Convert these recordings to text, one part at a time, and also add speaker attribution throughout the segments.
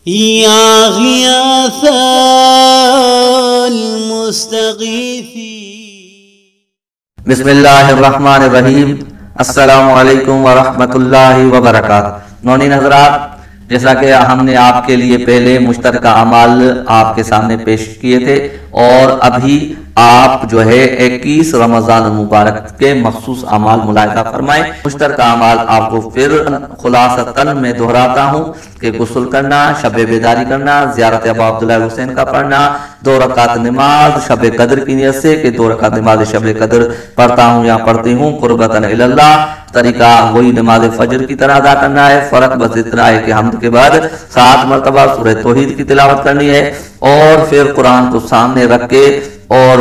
Speaker 1: يا غياث المستغيثين.
Speaker 2: بسم اللہ الرحمن الرحیم. السلام علیکم ورحمۃ اللہ وبرکاتہ. نونین حضرات، جیسا کہ ہم نے آپ کے لیے پہلے مشترکہ اعمال آپ کے سامنے پیش کیے تھے، اور ابھی آپ جو ہے 21 رمضان المبارک کے مخصوص اعمال ملاحظہ فرمائیں. مشترکہ اعمال آپ کو پھر خلاصتاً میں دہراتا ہوں کہ غسل کرنا، شب بیداری کرنا، زیارت ابا عبداللہ حسین کا پڑھنا، 2 رکعت نماز شب قدر کی نیت سے کہ 2 رکعت نماز شب قدر پڑھتا ہوں یا پڑھتی ہوں قربتاً اللہ. طریقہ وہی نماز فجر کی طرح ادا کرنا ہے، فرق بس اتنا ہے کہ حمد کے بعد 7 مرتبہ سورہ توحید کی تلاوت کرنی ہے، اور پھر قرآن کو سامنے رکھ کے اور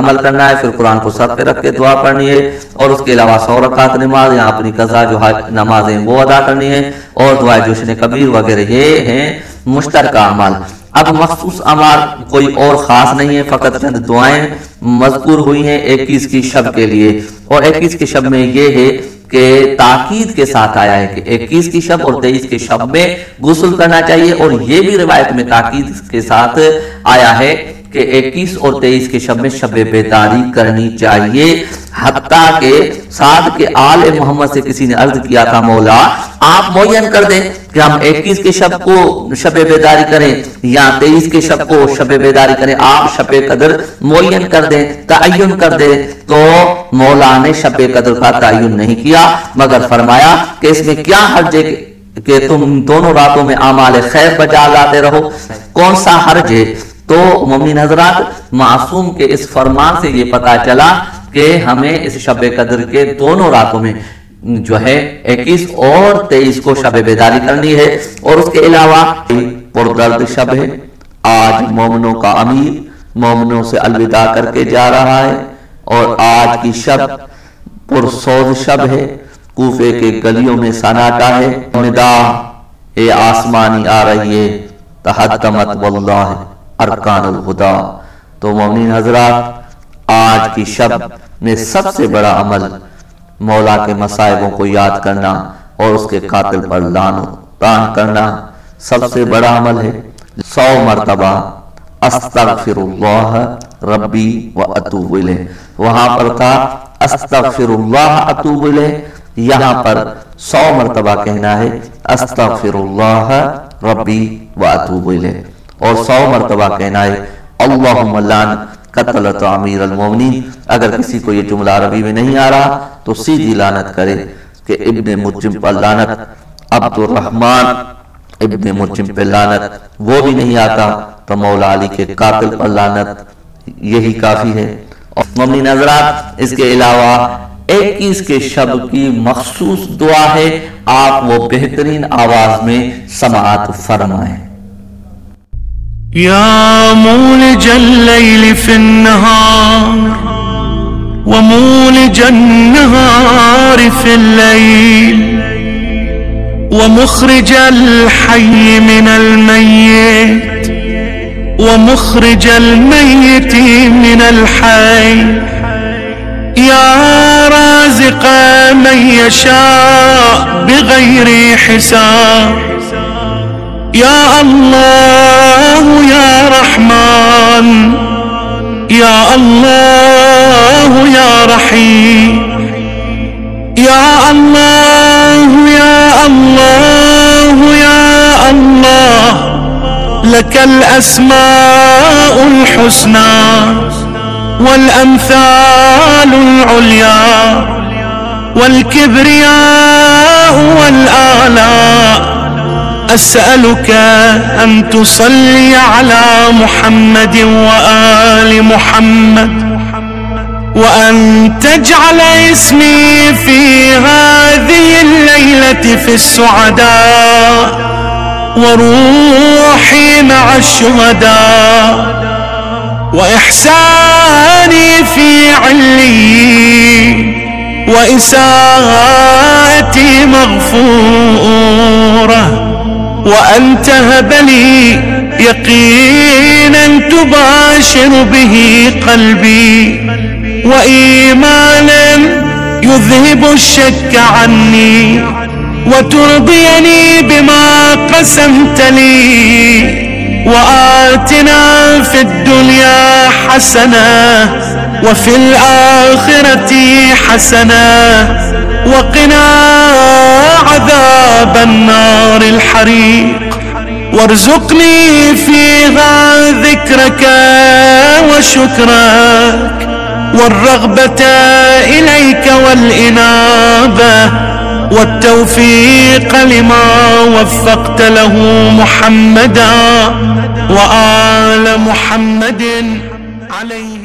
Speaker 2: عمل کرنا ہے. پھر قرآن کو سر پہ رکھ کے دعا پڑھنی ہے، اور اس کے علاوہ 100 رکعت نماز یا اپنی قضا جو نمازیں وہ ادا کرنی ہے، اور دعائے جوشن کبیر وغیرہ. یہ ہیں مشترکہ اعمال. اب مخصوص اعمال کوئی اور خاص نہیں ہے، فقط چند دعائیں مذکور ہوئی ہیں 21 کی شب کے لیے. اور 21 کی شب میں یہ ہے کہ تاکید کے ساتھ آیا ہے کہ 21 کی شب اور 23 کی شب میں غسل کرنا چاہیے، اور یہ بھی روایت میں تاکید کے ساتھ آیا ہے کہ 21 اور 23 کی شب میں شب بیداری کرنی چاہیے. حتیٰ کہ سعد کے آل محمد سے کسی نے عرض کیا تھا، مولا آپ معین کر دیں کہ ہم 21 کے شب کو شب بیداری کریں یا 23 کے شب کو شب بیداری کریں. آپ شب قدر معین کر دیں، تعین کر دیں. تو مولا نے شب قدر کا تعین نہیں کیا، مگر فرمایا کہ اس میں کیا حرج ہے کہ تم دونوں راتوں میں اعمال خیر بجا لاتے رہو. کون سا حرج ہے؟ تو مومنین حضرات، معصوم کے اس فرمان سے یہ پتا چلا کہ ہمیں اس شب قدر کے دونوں راتوں میں جو ہے 21 اور 23 کو شب بیداری کرنی ہے. اور اس کے علاوہ پردرد شب ہے. آج مومنوں کا امیر مومنوں سے الوداع کر کے جا رہا ہے، اور آج کی شب پرسوز شب ہے. کوفے کے گلیوں میں سناٹا ہے. ندا اے آسمانی آ رہی ہے، تحتمت واللہ ارکان الہدا. تو مومنین حضرات، آج کی شب میں سب سے بڑا عمل مولا کے مصائبوں کو یاد کرنا اور اس کے قاتل پر لعن و طعن کرنا سب سے بڑا عمل ہے. 100 مرتبہ استغفر اللہ ربی و اتوب الیہ. وہاں پر تھا استغفر اللہ اتوب الیہ، یہاں پر 100 مرتبہ کہنا ہے استغفر اللہ ربی و اتوب الیہ. اور 100 مرتبہ کہنا ہے اللہم لعن قتلۃ امیر المومنین. اگر کسی کو یہ جملہ عربی میں نہیں آ رہا تو سیدھی لعنت کرے کہ ابن مجم پر لعنت، عبد الرحمن ابن مجم پہ لعنت. وہ بھی نہیں آتا تو مولا علی کے قاتل پر لعنت، یہی کافی ہے. اور مومنین حضرات، اس کے علاوہ 21 کے شب کی مخصوص دعا ہے، آپ وہ بہترین آواز میں سماعت فرمائیں.
Speaker 3: يا مولج الليل في النهار ومولج النهار في الليل ومخرج الحي من الميت ومخرج الميت من الحي، يا رازق من يشاء بغير حساب، يا الله يا رحمن، يا الله يا رحيم، يا الله يا الله يا الله، لك الأسماء الحسنى والأمثال العليا والكبرياء والآلاء. أسألك أن تصلي على محمد وآل محمد، وأن تجعل اسمي في هذه الليلة في السعداء، وروحي مع الشهداء، وإحساني في عليين، وإساءتي مغفورة، وأن تهب لي يقينا تباشر به قلبي، وإيمانا يذهب الشك عني، وترضيني بما قسمت لي، وآتنا في الدنيا حسنة وفي الآخرة حسنة وقنا عذاب النار الحريق، وارزقني فيها ذكرك وشكرك والرغبة إليك والإنابة والتوفيق لما وفقت له محمدا وآل محمد عليه